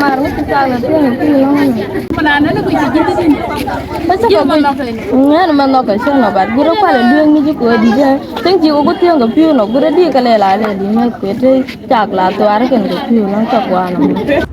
lar wut ka la te ngi lo mana na ko ji ji basa ko ngana man no ka shon no bar guro kwa le dueng ni ko di je ten ji ko tiyo ga piu no guro di ka le la le di me ko te chak la to ar ken ga piu no ka kwa no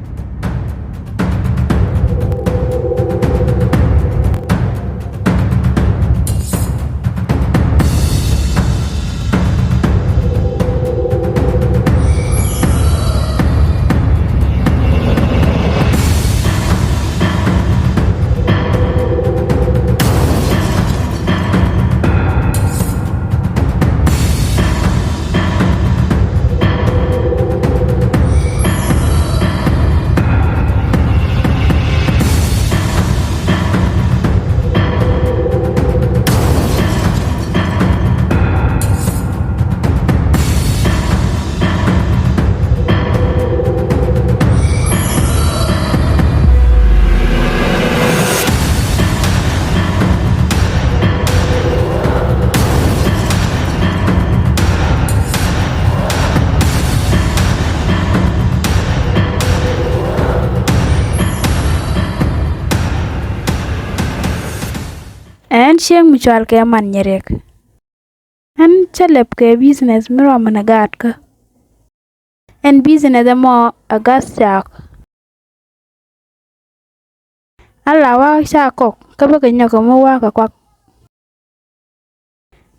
en chieng muchwal ke man nyerek en chalep ke business miro managat ka en business mo agas chak ala wa chakok ka ba ke nyoko mo wa ka kwak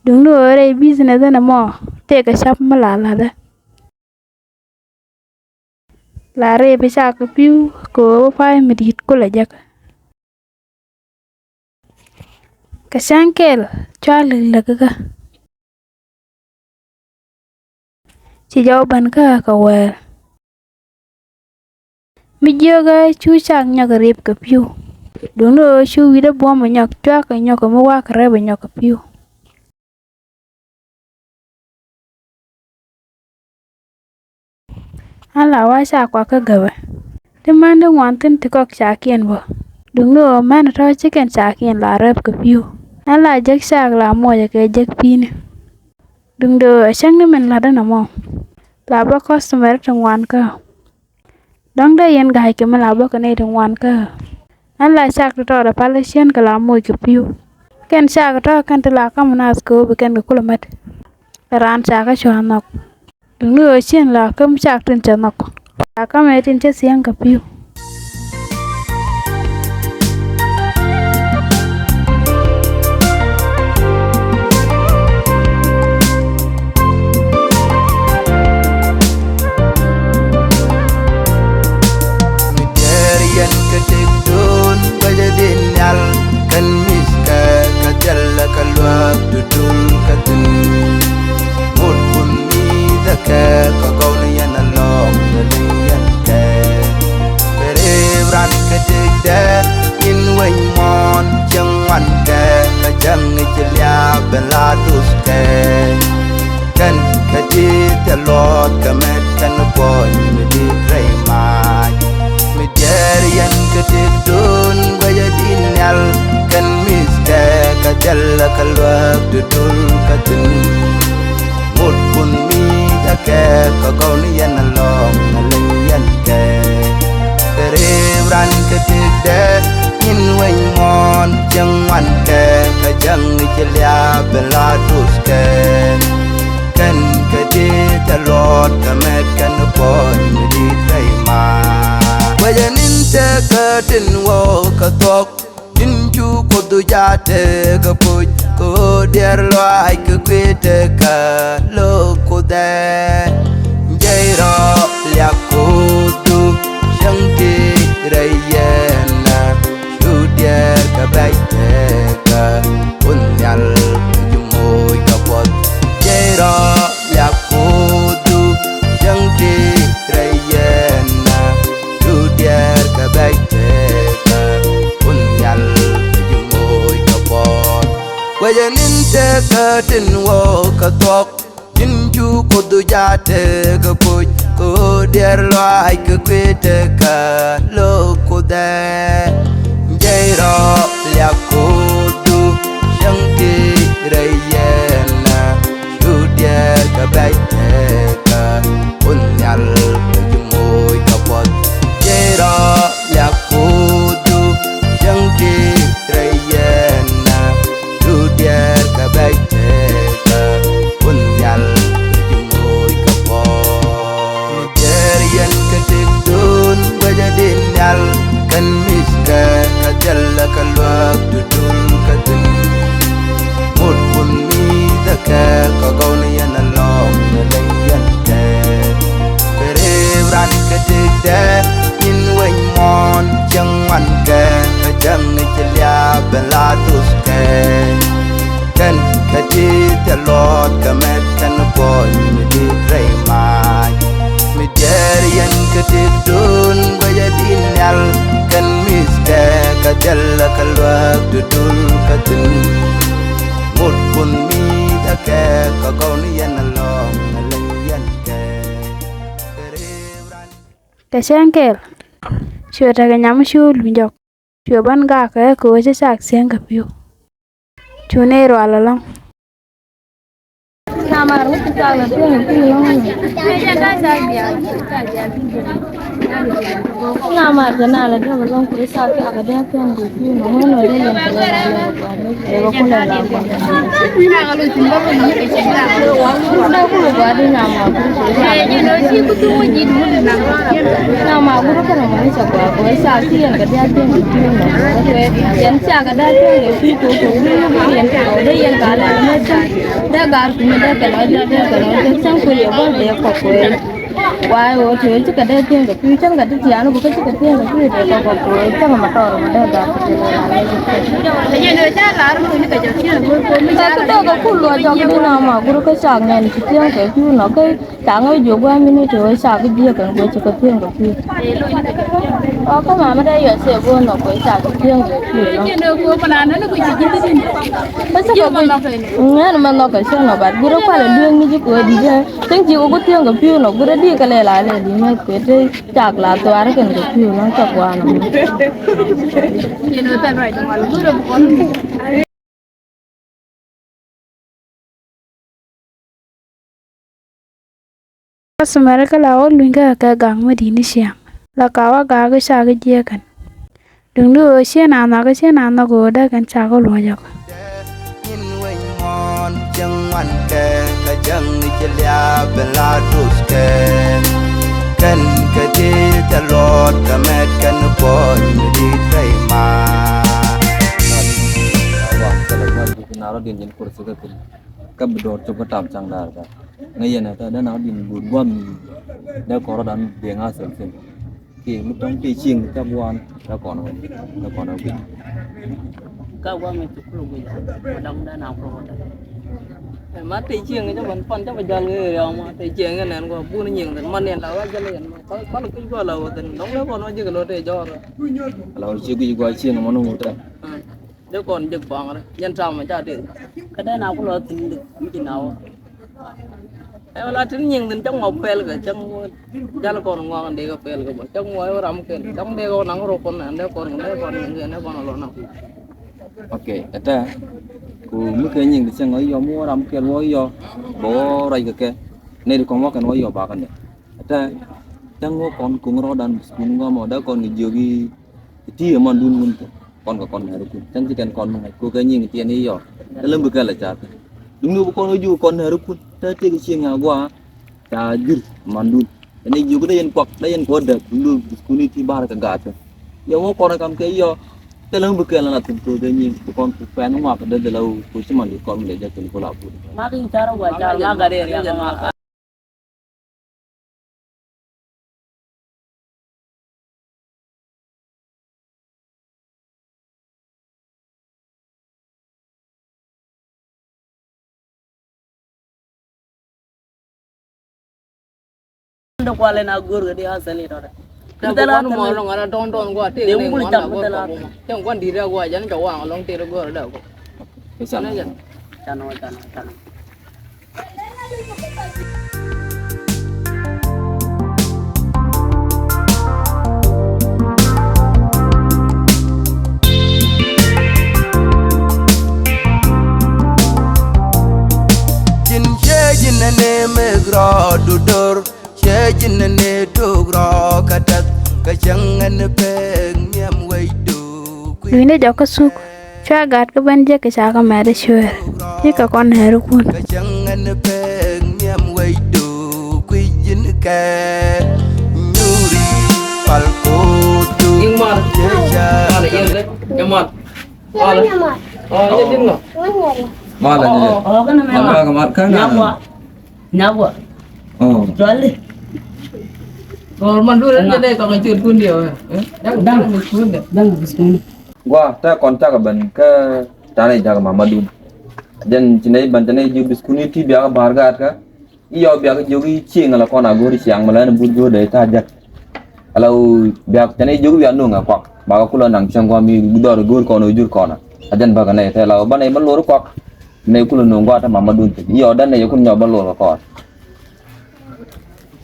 dung do re business na mo te ka chap malala da la re be chak piu ko fa midit ko la jak ka shankel chwal la ka ci jaw ban ka ka wel mi joga chu chak nyaka rep ka piu dung do chu wi da bo ma nyak chwa ka nyoko mo wa ka re ba nyaka piu ala wa sha kwa ka gawe de man de wan tin ti kok cha kien bo dung do man to chicken cha kien la rep ka piu ala jak sha la mo ya ke jak pin dung do chang ne men la da na mo la ba customer tong wan ka dong da yen ga ke ma la ba ka ne tong wan ka ala sha to da palesian ka la mo ke piu ken sha to kan ta la ka manas ko be ken ko mat ran sha ka chwa nok dung do chen la kam sha tin cha nok la ka me tin che siang ka piu Beladus kan kadi telot kamet kan boy medi remai mederian kadi dun gaya dinal kan miske kajal kalwak dudul katin mut pun mi take kagonian along nalian ke berebran kadi de in way mon jangan ke kajang celia beladus ke kan kadi telot kamet kan boy di terima bayanin te kadin wo katok dinju kudu jate kapuj ko der lo ai ke kwete ka lo kude jairo lya kudu shangti rayena studier ka baiteka unyal jumoy ka pot jairo lya kudu shangti rayena studier ka baiteka unyal jumoy ka pot wajanin te kadin wo ka tok dinju kudu jate ka puj ko der lo ai ke kwete ka lo kude jairo lya kudu shangti rayena studier ka baiteka unyal jumoy ka pot jairo cái sen kẹl chưa ta cái nhắm chú lùn dọc chưa ban gà cái cố chứ sạc sen gặp yêu chú nê rồi là long Nama aku kita nggak tuh yang pulang. Nama jana ada dia belum kerja tapi ada dia yang di mana ada yang kalau pun dah lah. Kalau tinggal pun nak kerja. Dah aku lupa ada nama aku. Jadi aku tu wajib dulu nama aku tu kan nama siapa? Aku saksi yang kerja tu yang di mana. Yang siapa kerja tu yang di tu yang ada yang kalah macam dah gar kumada kalau sang kuliah boleh kokoi wah oh cuy cakap dia tiang ke piu cakap dia tiang bukan cakap tiang ke piu dia kokoi cakap motor ada gar jadi dia jalan lalu ini kerja sini aku dah aku keluar jauh di nama guru kesang ni tiang ke piu nak ke tangan juga mini tu sak dia kan guru cakap tiang ke piu aku mama dah ya sebab nak kau sak tiang ke piu jadi aku pernah nak kau jadi sini pasal kau ni nama nak kau siapa nak guru kalau dia ni juga dia tengok juga tiang ke piu nak guru dia kalau lari di mana kerja cakap tu ada kan ke piu nak cakap apa ini tu kan right malu guru bukan Semereka lawan lungga ke gang medini siang. Lakawa gaga saga dia kan. Dulu siang anak goda kan cago loyak. in way mon jangan ke kajang celia beladus ke kan kedi telot kamet kan boy di terima Wah, kalau gua naro din jen kursi ke tu, kan bedor coba tam cang dar kan. Ngayon na ta naro din buat dah korang dan dia ngasih sen. Ki mutong pi ching ta buan ta kono pi. Kau gua macam tu gua, kadang dah nak pergi. Mati ciang aja pan cak berjalan ke, yang mati ciang kan, gua pun nyeng, mana yang lawa jalan, kalau kau juga lawa, dong lah kono aja kalau dia jor. Kalau juga ching mana muda. Dia kon jek bang, yang sama aja deh. Kadang aku lawa tinggi, mungkin lawa. Kalau tin nyeng dan cang ngopel ke, cang jalan kono ngang dia ngopel ke, cang mau orang ke, cang dia kono nang rokon, dia kono nyeng, dia kono lawan aku. Okey, ada. Ku mungkin yang diseng ayo mua ram ke ayo, bo rai ke. Ni kau makan ayo bakan ya. Ada. Jangan kon kungro dan spun gua mau ada kon ngejogi. Itu yang mandun mun kon ke kon harukun. Jangan jikan kon mengai ku kenying tian iyo. Dalam bekal cat. Dulu kon uju kon harukun. Tadi ke siang gua tajir mandun. Ini juga dah yang kuat, dah yang kuat dah. Dulu spun itu bar ke gat. Ya mau kon kam ke iyo. Dalam bekal lah tentu kenying. Kon pen rumah pada dalau ku cuma di kon belajar ke sekolah pun. Makin cara gua cara agak deh yang makan. Ndo kwale na gur gadi asali tora. Kita mau long ada don gua ti. Dia mulu jam betul. Yang gua diri gua jangan jawang long ti gua ada gua. Kesana aja. Cano. Jin ne megro dudur jin ne dugro katat kajangan peng miam waidu Ini jauh kesuk. Cua gat ke banja ke caka mere shuer. Jika kon harukun. kajangan peng miam waidu kuijin ke nyuri palkutu Ingmar. Ada yang deh. Ingmar. Oh, ini dia nggak? malah je. Oh, kan namanya. Nama kamar kan? Nyawa. Oh. Jual deh. Kalau mandu dia deh kalau ngecur pun dia. Dang pun deh. Dang biskuit. Gua ta kontak ke ban ke tanai jaga Mamadun. Dan cinai ban tanai ju biskuni ti biar bargat ka. Iyo biar jogi cing ala kona gori siang malan burjo dai tajak. Kalau biar tanai jogi biar nung kwak. Baga kula nang siang gua mi gudor gor kono jur kona. Ajan baga nai ta law ban ai ban lor kwak. Nei kula nung gua ta Mamadun. Iyo dan nei kun nyoba lor ko.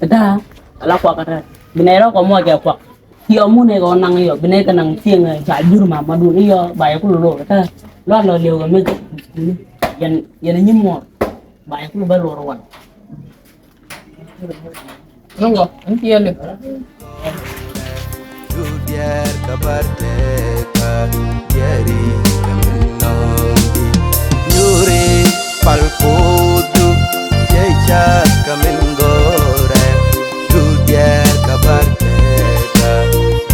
Ada. Ala kuah kata. bine ro ko mo ke kwa yo mu ne ko nang yo bine ka nang tieng cha jur ma du yo ba ya ku lo ta lo leo ga me yan nyim mo ba ya ku ba lo ro wan nongo antiele Judiar kabardeka Yeri kaminongi Yuri palputu Jejak kamingore Judiar kabardeka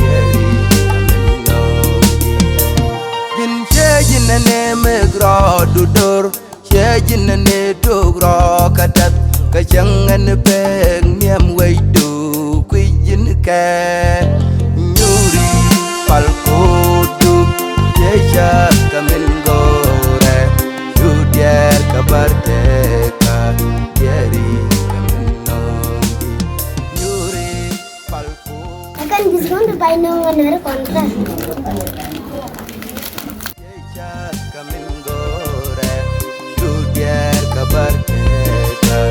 Yeri kaminongi Jin shejinane megro dudur Shejinane dugro katat Kajangan peng niam weidu Kujin ke Nyuri palkutu Deja kamin gore Judiar kabardeka Yeri kamin nongi Nyuri palkutu Akan discount by no one kontra. Deja kamin gore Judiar kabardeka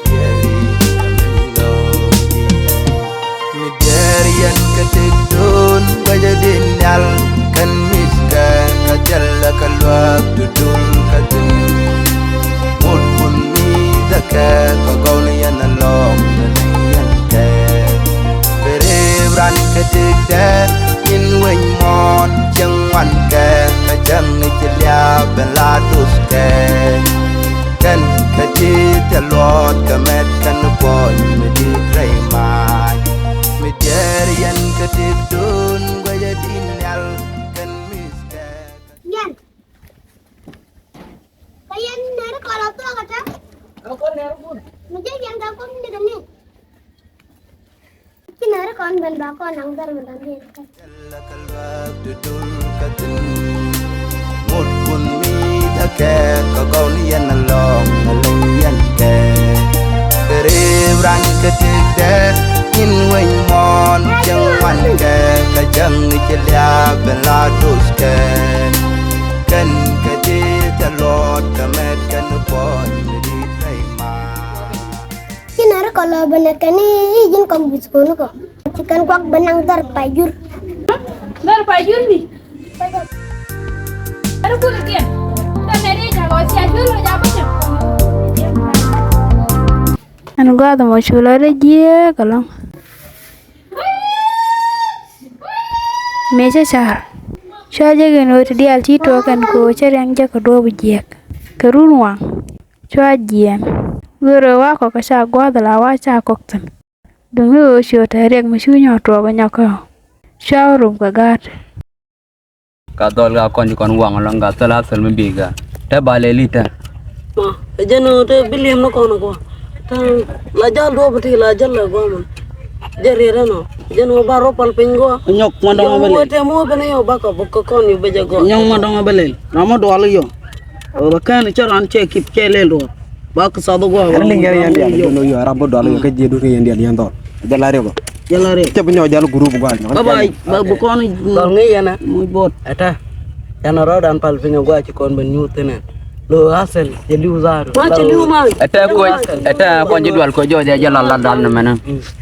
Yeri kamin nongi Midarian ketikdun Wajadin yal Kan miska Kajalla kalwak Dudul katun Mudpun midaka Kagauni yan along Nalayan ka Beribran ketikda In weng mon Jangwan ka Kajang ijilya Beladus ka Kan kajit Alot kamet Kan boy Medit raymay Midarian ketikdun Wajadin yal Kan miska Yan. Kayan nere kalau tu kata. ko ne ro Mujhe yang tak pun ni dani. Kinare kon ben ba kon nang dar ben ni. Jalla kalwak dudul katun Mudpun midaka Kagauni yan along Nalayan ka Beribran ketikda In weng mon Jangwan ka Kajang ijilya Beladus ka Kan kadit alot Kamet kan boy Medit raymay Kinare kalau benar ni izin kom biskonu ko. Cikan kuak benang dar pajur. Dar pajur ni. Ada pula dia. Dan dari jago siapa lo jago cem. Anu gua ada mau culo ada dia kalau. Meja sar. Chua jaga nuti dia alci tu akan ko cari yang jaga dua bujiak. Kerunuang. Chua jian. Guru wako kasha gua ada lawa cha kokten. Dungu sio terek musuhnya tu apa nyakau. Chua rum kagat. Ka dol ga kon kon wang lang ga tala sal me biga ta bale lita ma jeno te biliam no kono ko ta la jal do bati la jal la go man jarira no jeno baro pal pingo nyok madonga bele te mo bene yo baka bokko kon yu beje go nyok madonga bele ramo do ala yo bakan charan che kip chele do bak sadu go lingere yandi ala do yo rabo do ala yo kajje do yandi ala yando jalare go jalare te bu ñoo jall groupe go babay bu kon do ngi yana muy bot ata yana ro dan pal pingo go ci kon ben ñu tenen lo asel je liu zaru ma ci liu ma eta ko jidwal ko joje jala la dal na mena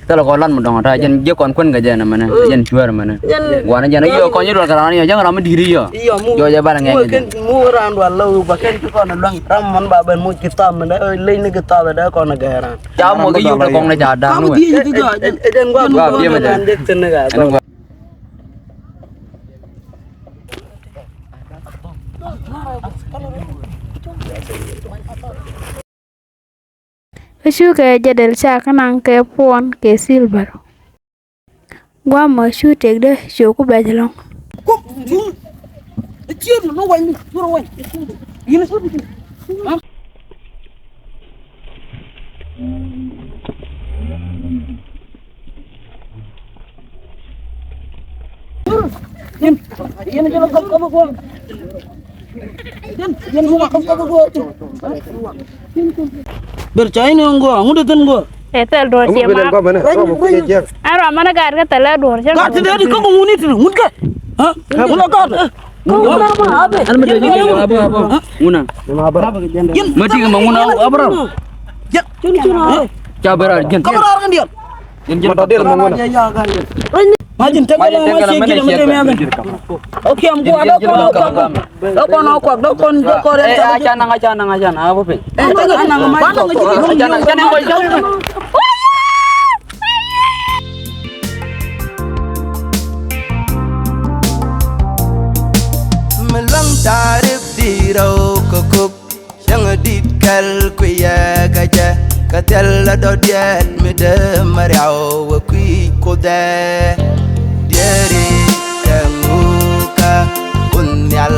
tala ko lan mo dong ta jen je kon kun ga jena mena jen chuar mena wana jena yo ko jidwal karani yo jang ram diri yo joje bala ngi mu ran wala ba ken ko na lang ram man ba ben mu kitab men lay ni kitab da ko na garan ja mo ga yo ko na ja da no den go biye ma dan dek ten ga Shu ke jadal cha kanang ke pon ke silver. Gua mo shu tek de shu ku ba jalong. chier no wani no wani yini so bi yen jelo ko ko yen mo ko bercai ni ngo ngude ten ngo Etel dor Kamu bilang kau mana? Kau mau punya jam. Aro mana gar ka tala dor je. gat de ko nguni tin ngunke ha ngula gat nguna ma abe al ma de apa nguna yen mati ga nguna abra ya cuni cuna ca berar jen kabar kan dia Matadil mo muna. Majin tagala machi gila mate me. Okay am gua do kon Acana apa pe? tagala na ma Acana Melang tarif di rau kekuk Yang dikal kuya kaja Katel do diet mede mariau wakui kode Diari kemuka Unyal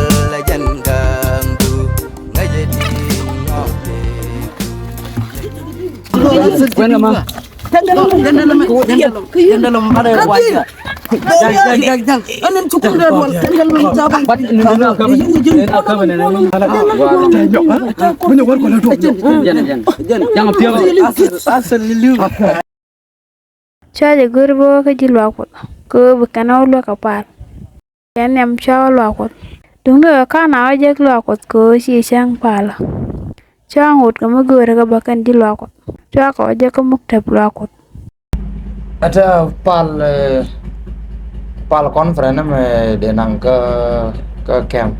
jangang tu Ngajadi ngopi Bueno ma. Jandalam ada wajah. Jang anen cukup dah wal tinggal lu sabang Cha de gurbo ka ji lwakut ko bukana lwakapal yan yam cha lwakut dung do ka na je lwakut ko si sang pala cha ngut ka magura ka bakan ji lwakut cha ko je ka muktab lwakut ada pal conference में denang ke camp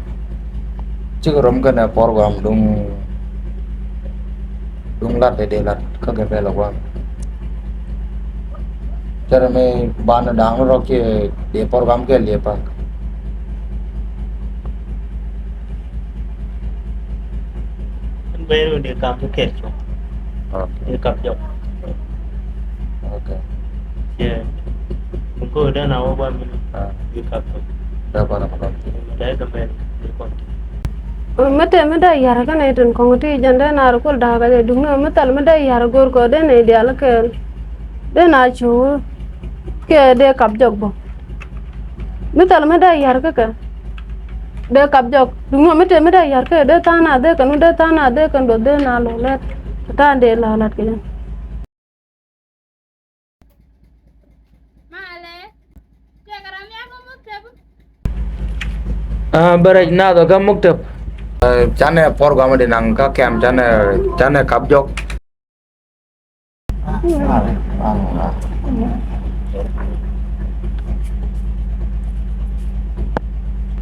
cikurum ke na program dung lat de lat ke ke lawang cara me ban dang ro ke de program ke लिए pak baru dia kam tu kes tu dia kap jok okay ya mungkin dah nawa buat dia kap tu berapa lama dah kembali dia kon mete yara kan eden kongoti janda nar kul da ga dungna metal mete yara gor ko de ne dia la ke de na chu ke de kap jok bo metal mete yara ke de kap jok dungna mete yara ke de tana de kan do de na lo let ta de la lat ke Baraj na do gam muktab. chane program denang ke camp chane kap jok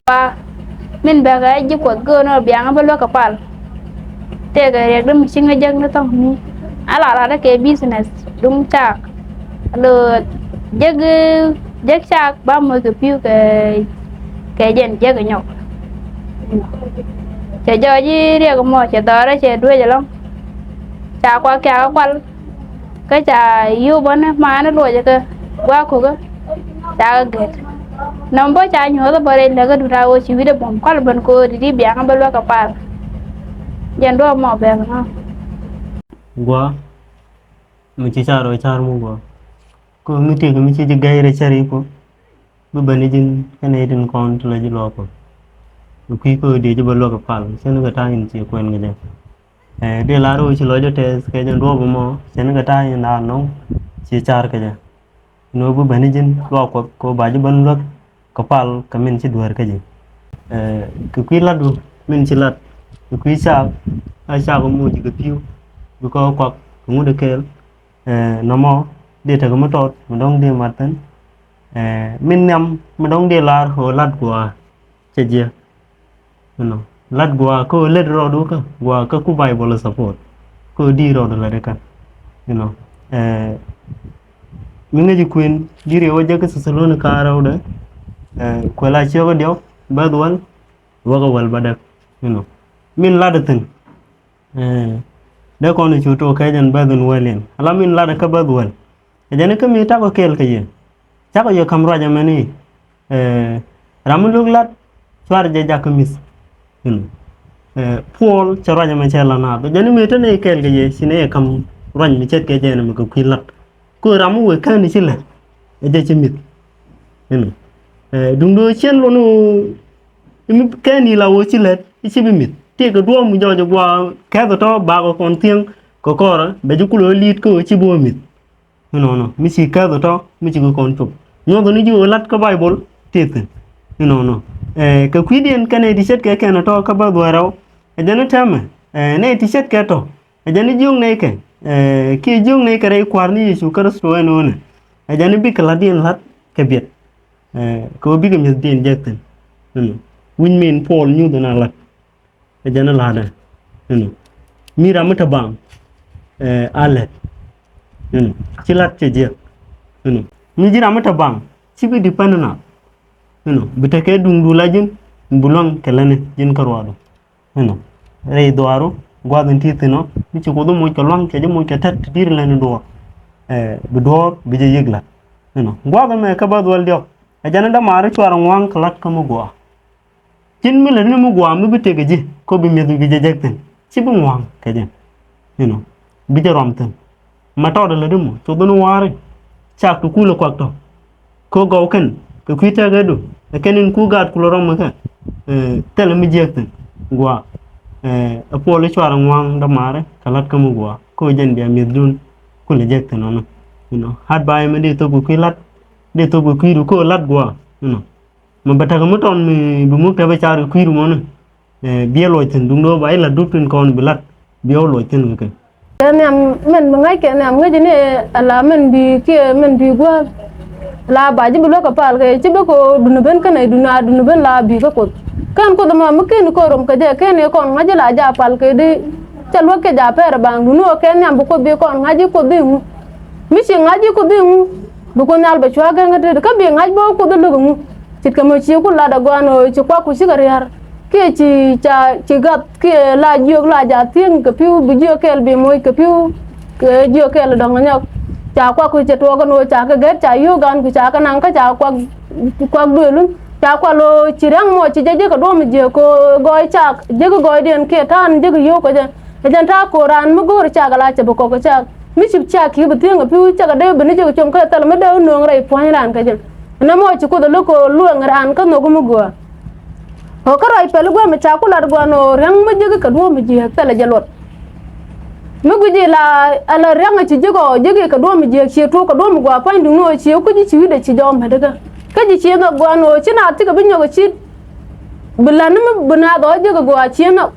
pa min ba ga ji ko go no biang ba lwakapal te ga rek dum singa jag na tong ni ala da ke business dum chak lo jag chak ba mo ke piu ke jen jag nyok che jo ji ria ko mo che do ra che đuôi long cha qua kya kwal cái cha yu bon ma nó lo je ke qua ko ga cha ga nam bo cha nyo da bare la ga dura o chi wi de bom kwal ban ko di biang ba lo ka par jen do mo be na gua mesti caro car mu gua ko mesti ko mesti je gaire cari ko bu bani jin kane din kon to la ji lo ko kui ko de je ba lo ka pal sen ga ta yin chi ko en ga de la ro chi lo je tes ke jen ro bo mo sen ga ta yin na no chi char ke je no bu bani jin lo ko ba je ban lo ka pal ka min chi duar ke je ku kui la du min chi lat kui sa ai sa ko mu ji ga piu bu ko mu de kel no mo de ta ko mo tot mo dong de matan min nam mo dong de la ho lat của che je no lat gua ko let ro du ka gua ka ku bible support ko di ro do la de kan mi ngi queen di re waje ka salon ka raw da ko la che ko dio ba dual wa ko wal badak min la da tin da ko ni chuto ka jan ba dun walen ala min la da ka ba dual jan ka mi ta ko kel ka ye ta ko yo kam raja mani ramun lug lat swar je jak mis Paul charanya man chala na do jani meta ne kel ge sine kam ran mi chet ke jena mi ko kilat ko ramu we kan ni sila e de chimit dung do chen lo no mi kan ni la wo chilet chi bi mit te ko do mu jojo gwa ka to ba ko kon tieng ko kora be ju kulo lit ko chi bo mit no mi si ka to mi chi ko kon chup nyo do ni ju lat ko bible te ka kwidien kane t-shirt ke ken to ka ba dwaro ejana tama ne t-shirt ke to ejana jung ne ke ki jung ne kare kwarni Yesu Kristo eno ne ajana bi kala din lat kabet ko bi gam din jakten win men pol nyu dana lat ajana lada mira mata bang alet cilat ceje mi jira mata bang cibi di panana bitake dung dulajin bulong kelane jin karwado rei doaro gwadin titino mi ci kodo mo kalong ke mo ke tat dir lan do bi dor bi je yegla gwada me ka bad wal dio ajana da mare chwara wang klat ka mo gwa cin mi lan mo gwa mi bitege ji ko bi medu bi je jekten ci bu wang ke je bi je romten mata da la dum to do no ware chak ku kula kwakto ko gawken ko kuita gadu kenin ku gad ku rom ka tel mi jekten gwa apole chwara wang da mare kalat ka mo gwa ko jen dia medun ku le jekten no hat bay me de to ku lat de to ku kiru ko lat gwa ma bata ka muton mi bu mu ka ba char kiru mo no bielo ten dum do bay la dupin kon bi lat bielo ten ka men ngai ke nam ngai ne ala men bi ke men bi gwa la ba ji lo ka pal ke ci be ko dunu ben kana dunu ben la bi ko kan ko dama mkin ko rom ka je ke ne kon ngaji la ja pal ke di chalo ke ja per bang dunu ke nyam bu ko bi kon ngaji ko di mi ci ngaji ko di bu ko nyal ba chwa ga ngate ka bi ngaji bo ko du lu ci ka mo ci ko la da gwano ci kwa ku ci gar yar ke ci gat ke la jog la ja tien ke piu bi jo kel bi moy ke piu ke jo kel dong nyok cha kwa ku che to ga no cha ka get cha yo gan ku cha ka nang ka cha kwa du lu cha kwa lo ci rang mo ci je ka do mi je ko goy cha je ko goy den ke tan je ko yo ko je jan ta ko ran mu gor cha ga la cha ko ko cha mi ci cha ki bi tien ga piu cha ga de bi ni je ko chom ka tal me de no ngai point ran ka je na mo ci ko do ko lu ngan ka no go mu go o ka rai pelu gwa me cha ku lar gwa no rang ma je ka do mi je ta la jalot mi guji la ala rang ci je ka do mi je ci to ka do mi gwa pa ndu no ci ku ji ci de ci jom ha daga ka ji ci no gwa no ci na ti ka bin yo ci bilan mi bina do je ka gwa ci no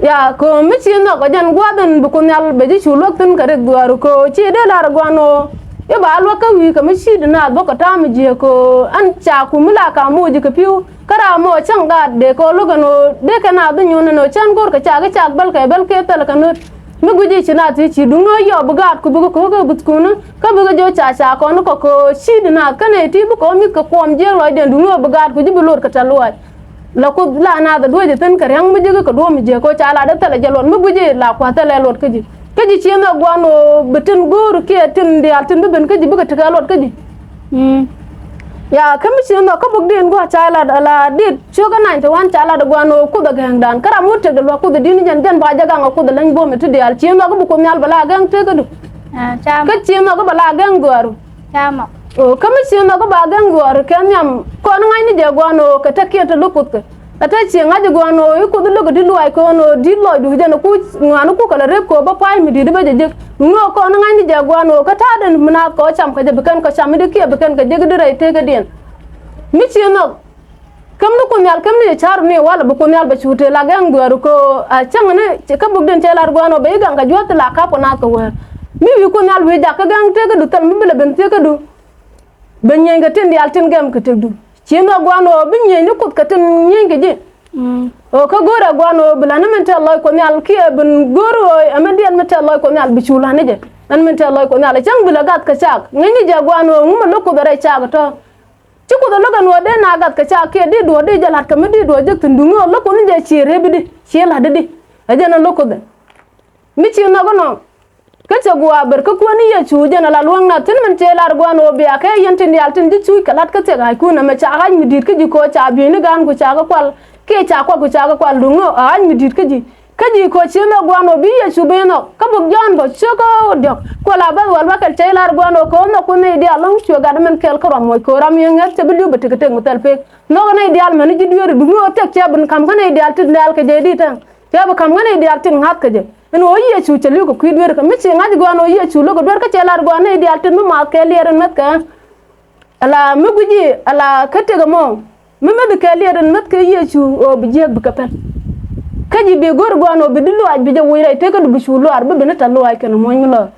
ya ko mi ci no ko jan gwa den bu ko nyal be ji chu lok tin ka re gwa ko ci de la gwa no e ba lo ka wi ka mi ci na do ka ta mi je ko an cha ku mi la ka mo ji ka piu kara mo chang ga de ko lo ga no de ka na du nyu no chan gor ka cha bal ke tel ka no mi guji ci na ti ci du no yo bu ga ku bu ko bu ku no ka bu ga jo cha ko no ko ci na ka ne ti bu ko mi ka kom je lo de du no bu ga ku ji bu lor ka ta lo la ko la na da do je tan ka yang mi je ka do mi je ko cha la da tel je lon mi guji la kwa tel lot ka ji ci na gwa no betin gor ke tin de al tin ben ka ji bu ka ta lot ka ji ya kami ci no ka bug din gwa chala ala dit choga 91 chala da gwa no ku da gang dan kara mutte da lo ku da din jan ba jaga ngo ku da lan bo me tudde al ci no ka bu ko nyal bala gang te ka du ka ci no ka bala gang gwaru chama o kami ci no ka ba gang gwaru kan nyam ko no ngai ni je gwa no ka ta ke ta lukut ka ata ci ngaji gwa no ku du lo di lo ai ko no di lo du je no ku nganu ku kala rep ko ba pai mi di ba je je no ko no ngai ni je gwa no ka ta den mna ko cham ka je bekan ka cham di ke bekan ka je di rai te ka den mi ci no kam no ko nyal kam ni char ni wala bu ko nyal ba chute la gang gwaru ko a chang ne ka bug den telar gwa no be gang ka jot la ka ko na ko wer mi wi ko nyal we da ka gang te ka du tal mi bele ben te ka du ben nyenga tin yal tin gam ka te du ci no gwa no bi nyen ni ko ka tin nyenga ji o ka gora gwa no bla na men te Allah ko nyal ki ben goro amadi an men te Allah ko nyal bi chula ne je an men te Allah ko nyal chang bla gat ka chak ngani je gwa no ngum lo ko bere chak to ci ko do logan wo de na gat ka cha ke di do de jalat ka mi di do je tundu ngo lo ko ni je ci re bi di ci la de di aje na lo ko de mi ci na go no ka cha gwa ber ka ko ni ya chu je na la luang na tin men che lar gwa no bi aka yen tin yal tin di chu kalat ka te ga ku na me cha ga mi di ka ji ko cha bi ni gan ku cha ga kwal ke cha kwa ku cha ga kwal du ngo a mi di ka ji ko ci no gwa no bi ya chu be no ka bu jan bo chu ko dok ko la ba wal ba ka che lar gwa no ko no ko ne di along chu ga men kel ko ram ko ram ye ngat te bi du bete te ngutal pe no ne di al men ji du du no tek che ben kam ka ne di al tin dal ka je di tan te ba kam ne di al tin hat ka je en o ye chu che lu ko ku du ka mi ci ngaj gwa no ye chu lu ko du ka che lar gwa ne di al tin ma ke le ren mat ka ala mi guji ala ka te ga mo mi me ke le ren mat ka ye chu o bi je bu ka pen kaji be gor gwano be dilu aj be je woyray te ko du shulu ar be benata lo ay ken moñ lo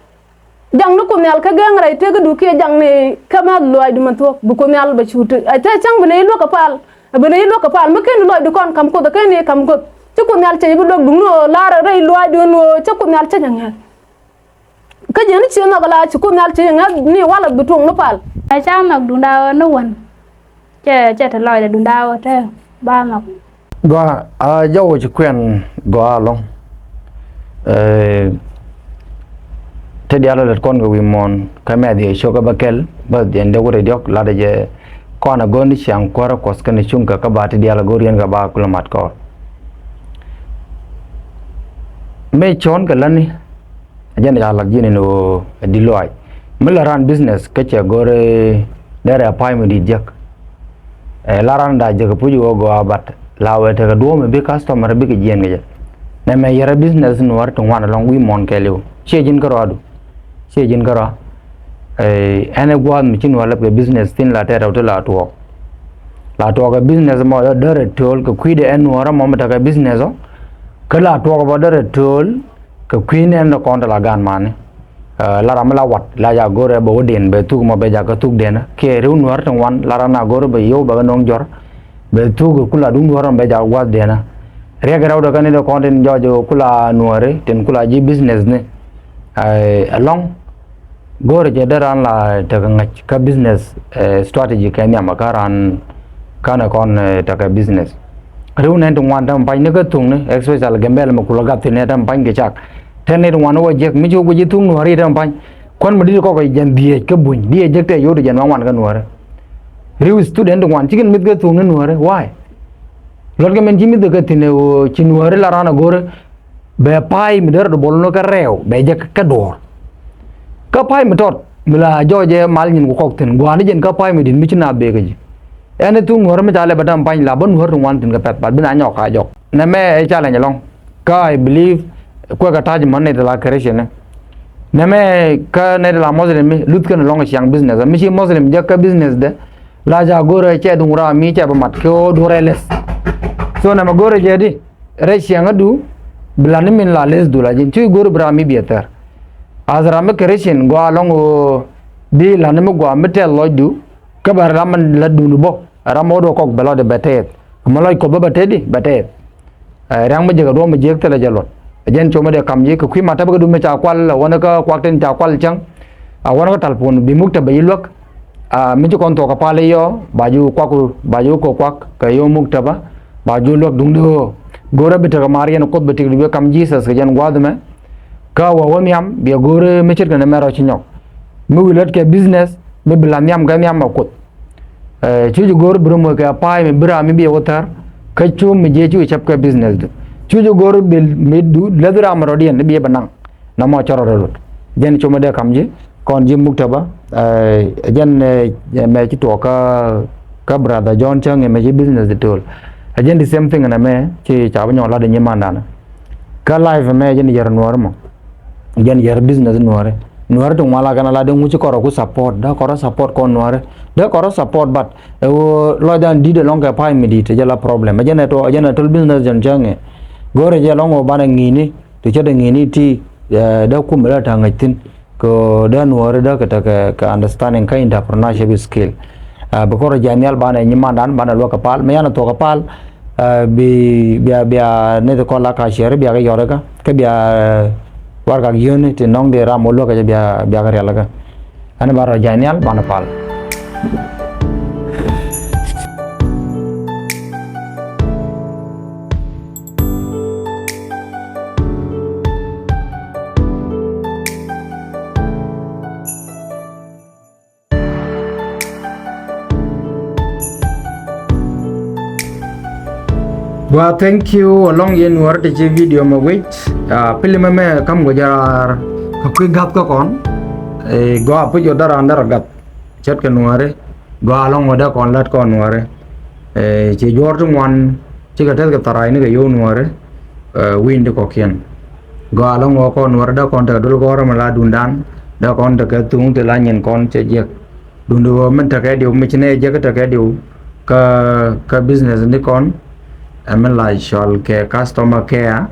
jang nu ko nyal ka gang rai te du ke jang ne kama loy du man to bu ko nyal ba chutu ay te chang bene lo ka pal bene lo ka pal ma ken loy du kon kam ko da ken ne kam ko ci ko nyal te bu dog du no la rai loy du no ci ko nyal te jang ka je ni ci na la ci ko nyal te ni wala bu tong no pal ai chang nok du da no wan che ta loy da du da te ba nok go a yo ci kwen go long te dialo let kon go wimon kame di shoka bakel ba di ende gore diok la de je kona gondi siang kwara kos kan chunga ka ba te dialo gorian ga ba kulamat ko me chon ka lani ajana ya lag jini no diloy mala ran business ka che gore dere pai me di jak la ran da je ka puju go abat lawe te ka do me be customer be ke jien ga na me yara business no war to wana long wimon ke lew che jin ka ro che jin gara ene gwan mi chin wala ke business tin la ta rawta la to ga business mo dare tol ko kwide en wara mo mata ga business o kala to ga dare tol ko kwine en ko la gan mane la ramala wat la ya gore bo den be tu mo be ja ka tu den ke ru nuar tang wan la rana gore be yo ba nong jor be tu ko kula dun wara be ja wa den re ga rawda kan do content jo kula nuare ten kula ji business ne along gore je daran la daga ngach ka business strategy ka nyama karan kana kon daga business rew nan tung wan dam pai ne ka tung ne especially gembel ma kula gap ne dam pai ke chak ten ne wan wo je mi jo go je tung no ri dam pai kon ma di ko jan die ka bun die je te yo de jan wan ka no re rew student wan chicken mit ka tung no re why lor ga men jimi de ka tine o chinware la rana gore be pai mi der do bolno ka rew be je ka dor ka pai mi tot mila joje mal nyin ko kokten gwa ni jen ka pai mi din mi china be gaji ene tu ngor mi tale badam pai la bon ngor wan tin ka pet pat bina nyok ka jok na me e chale nyalong ka I believe ko ka taj man ne la creation ne me ka ne la muslim mi lut kan long siang business mi chi muslim je ka business de la ja gore che dung ra mi che ba mat ko dore les so na ma gore je di re siang adu bilani min la les du la jin tu gore bra mi beter azra me creation go along di la ne mo go me tel lodu ka bar la man la du bo ra mo do kok belo de betet mo loy ko ba betedi betet rang me je do me je tele jalot jen choma de kam ye ko kwi mata ba du me cha kwal la wona ka kwak ten cha kwal chang a wona ka talpon bi mukta ba yilwak a mi kon to ka pale yo baju kwaku baju ko kwak ka yo mukta ba baju lok dung do gora bita ka marian ko bita bi kam jesus ka jen gwad me ka wa won yam bi gore me chir ka na mero chinyok mi wilat ke business me bilan yam ga yam ma ko chuju gore bro mo ka pai me bra mi bi wotar ka chu mi je chu chap ka business do chuju gore bil me du ledra amrodian bi banang na mo choro ro jen chuma de kam ji kon jim mukta ba jen me chi to ka brother john chang me ji business de tol jen the same thing na me chi cha ba nyo la de nyimanda na ka live me jen yer nuar mo jen yer business nuar nuar to mala kana la de mu chi koro ku support da koro support kon nuar da koro support but lo dan di de long ka pai mi di te la problem jen to business jen chang gore je long ba na ngini to che de ngini ti da ku mala ta ngatin ko da nuar da ka understanding ka entrepreneurship skill bakor janial bana nyimandan bana lo kapal mayana to kapal bi bia ne ko la ka share bia ga yore ka bia warga yone te nong de ra mo lo ka bia ga rela ka ana baro janial bana pal Well, thank you along in war de video ma wait pili me kam go jar ka ku gap ka kon go apu jo dar andar gap chat ka nuare go along oda kon lat kon nuare che jor tu wan che ka tel ka tarai ni ga yo nuare win de ko kien go along o kon nuare da kon ta dul go ra mala dundan da kon ta ka tung te la nyen kon che je dundu men ta ka dio me chine je ka ta ka dio ka business ni kon amen la shol ke customer care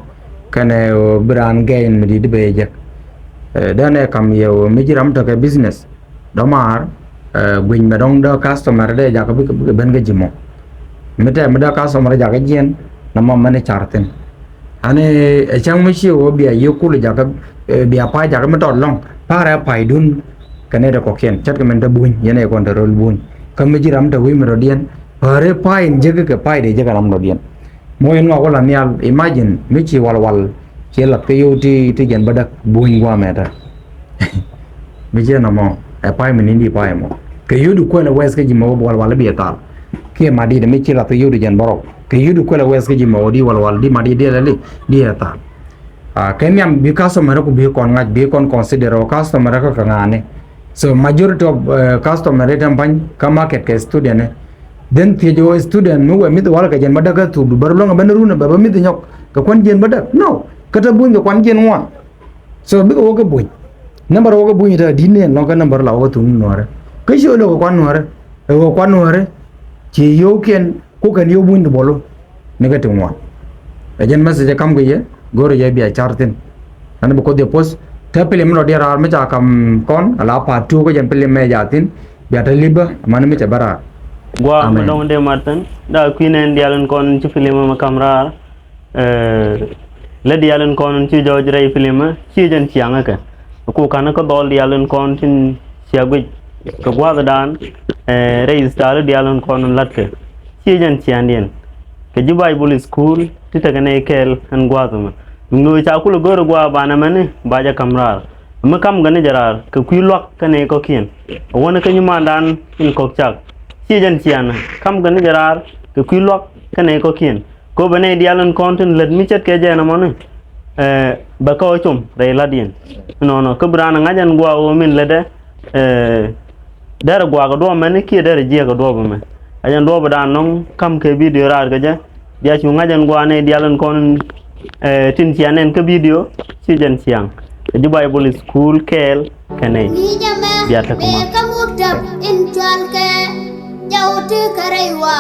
kane brand gain mi di beje dane kam yo mijiram to ke business domar gwin me dong do customer de ja ka ben ga jimo meta me da customer ja ga jien na ma mane charten ane chang mi chi o bia yokul ja ka bia pa ja ka me tot long para pai dun kane da ko ken chat ka men da buin yene kon da rol buin kam mijiram to wi me ro dien pare pai je ka pai de je ka ram ro dien mo en ko la nial imagine mi chi wal che la pe yo ti gen badak buin wa meta mi je na mo e pai mi ni pai mo ke yu du ko na wes ke ji mo wal bi ta ke ma di de mi chi la pe yo di gen baro ke yu du ko la wes ke ji mo di wal di ma di de le di ta ke nyam bi customer ko bi kon ngaj bi kon consider customer ko ka ngane so majority of customer rate ban ka market ke student ne then the jo student mu we mi wal ka gen badak tu du bar lo nga ban ru na ba mi nyok ka kon gen badak no kata buin ka kwan gen wa so bi ko ka buin number ko ka buin ta din ne no ka number la ko tun no re ka sho lo ko kwan no re ko kwan no re chi yo ken ko kan yo buin bolo ne ka tun wa ejen message kam ge ye goro ye bi chartin an ko de post ta pele mo de rar me cha kam kon ala pa tu ko jen pele me jatin bi ta liba man me cha bara gwa mo dong de martin da queen dialon kon ci film ma kamra le dialon kon ci jojre film ci jen cianga ka ko kana ko dol dialon kon tin ciagu ko gwa dan register dialon kon latte ci jen ciandien ke ji bible school ti ta ne kel an gwa ma ngo cha ku gor gwa bana mane baja kamrar ma kam gane jarar ke ku lok kane ko kien wona ke nyuma dan in ko chak ci jen ciana kam gane jarar ke ku lok kane ko kien ko bane dialon kontin let mi chet ke jena mon ba ko chum re ladien no ko brana ngajan gwa o min lede dara gwa go do men ki dara je go do me ajan do ba non kam ke video rar ga ja dia chu ngajan gwa ne dialon kon tin cianen ke video ci jen ciang di bible school kel kane biata kuma in jalke jauh tu karewa